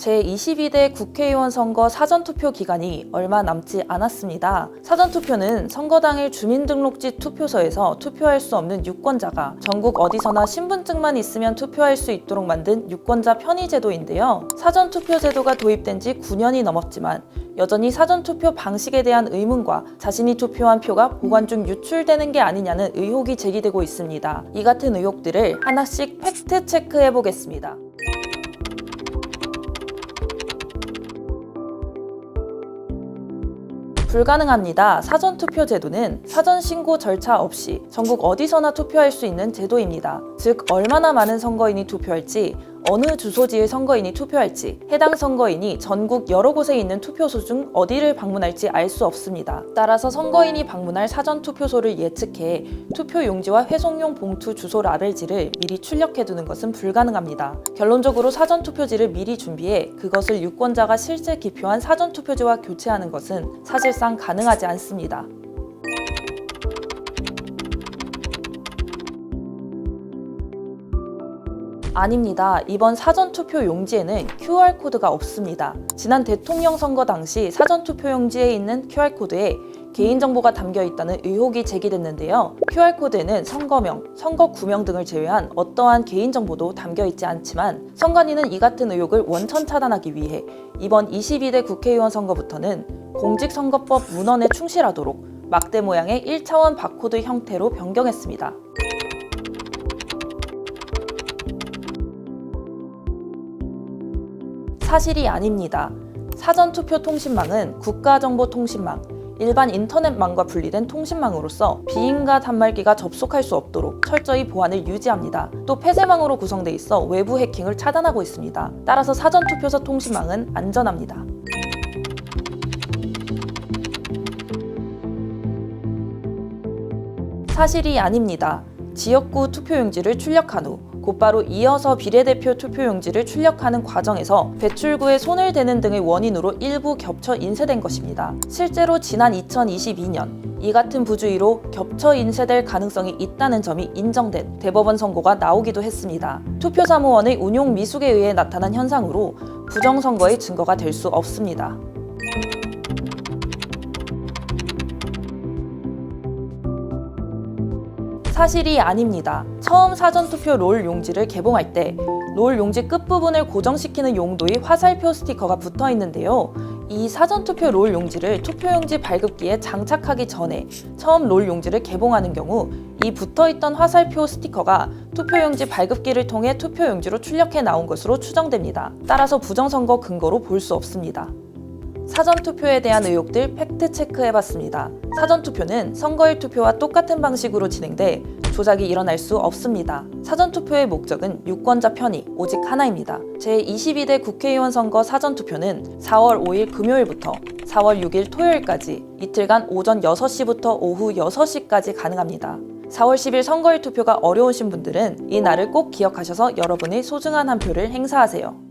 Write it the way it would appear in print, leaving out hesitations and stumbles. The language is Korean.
제22대 국회의원 선거 사전투표 기간이 얼마 남지 않았습니다. 사전투표는 선거 당일 주민등록지 투표소에서 투표할 수 없는 유권자가 전국 어디서나 신분증만 있으면 투표할 수 있도록 만든 유권자 편의 제도인데요. 사전투표 제도가 도입된 지 9년이 넘었지만 여전히 사전투표 방식에 대한 의문과 자신이 투표한 표가 보관 중 유출되는 게 아니냐는 의혹이 제기되고 있습니다. 이 같은 의혹들을 하나씩 팩트 체크해 보겠습니다. 불가능합니다. 사전투표 제도는 사전신고 절차 없이 전국 어디서나 투표할 수 있는 제도입니다. 즉, 얼마나 많은 선거인이 투표할지, 어느 주소지의 선거인이 투표할지, 해당 선거인이 전국 여러 곳에 있는 투표소 중 어디를 방문할지 알 수 없습니다. 따라서 선거인이 방문할 사전투표소를 예측해 투표용지와 회송용 봉투 주소 라벨지를 미리 출력해두는 것은 불가능합니다. 결론적으로 사전투표지를 미리 준비해 그것을 유권자가 실제 기표한 사전투표지와 교체하는 것은 사실상 가능하지 않습니다. 아닙니다. 이번 사전투표 용지에는 QR코드가 없습니다. 지난 대통령 선거 당시 사전투표 용지에 있는 QR코드에 개인정보가 담겨 있다는 의혹이 제기됐는데요. QR코드에는 선거명, 선거구명 등을 제외한 어떠한 개인정보도 담겨 있지 않지만 선관위는 이 같은 의혹을 원천 차단하기 위해 이번 22대 국회의원 선거부터는 공직선거법 문헌에 충실하도록 막대 모양의 1차원 바코드 형태로 변경했습니다. 사실이 아닙니다. 사전투표통신망은 국가정보통신망, 일반 인터넷망과 분리된 통신망으로서 비인가 단말기가 접속할 수 없도록 철저히 보안을 유지합니다. 또 폐쇄망으로 구성돼 있어 외부 해킹을 차단하고 있습니다. 따라서 사전투표소 통신망은 안전합니다. 사실이 아닙니다. 지역구 투표용지를 출력한 후 곧바로 이어서 비례대표 투표용지를 출력하는 과정에서 배출구에 손을 대는 등의 원인으로 일부 겹쳐 인쇄된 것입니다. 실제로 지난 2022년 이 같은 부주의로 겹쳐 인쇄될 가능성이 있다는 점이 인정된 대법원 선고가 나오기도 했습니다. 투표사무원의 운용 미숙에 의해 나타난 현상으로 부정선거의 증거가 될 수 없습니다. 사실이 아닙니다. 처음 사전투표 롤 용지를 개봉할 때 롤 용지 끝부분을 고정시키는 용도의 화살표 스티커가 붙어 있는데요. 이 사전투표 롤 용지를 투표용지 발급기에 장착하기 전에 처음 롤 용지를 개봉하는 경우 이 붙어있던 화살표 스티커가 투표용지 발급기를 통해 투표용지로 출력해 나온 것으로 추정됩니다. 따라서 부정선거 근거로 볼 수 없습니다. 사전투표에 대한 의혹들 팩트 체크해봤습니다. 사전투표는 선거일 투표와 똑같은 방식으로 진행돼 조작이 일어날 수 없습니다. 사전투표의 목적은 유권자 편의 오직 하나입니다. 제22대 국회의원 선거 사전투표는 4월 5일 금요일부터 4월 6일 토요일까지 이틀간 오전 6시부터 오후 6시까지 가능합니다. 4월 10일 선거일 투표가 어려우신 분들은 이 날을 꼭 기억하셔서 여러분의 소중한 한 표를 행사하세요.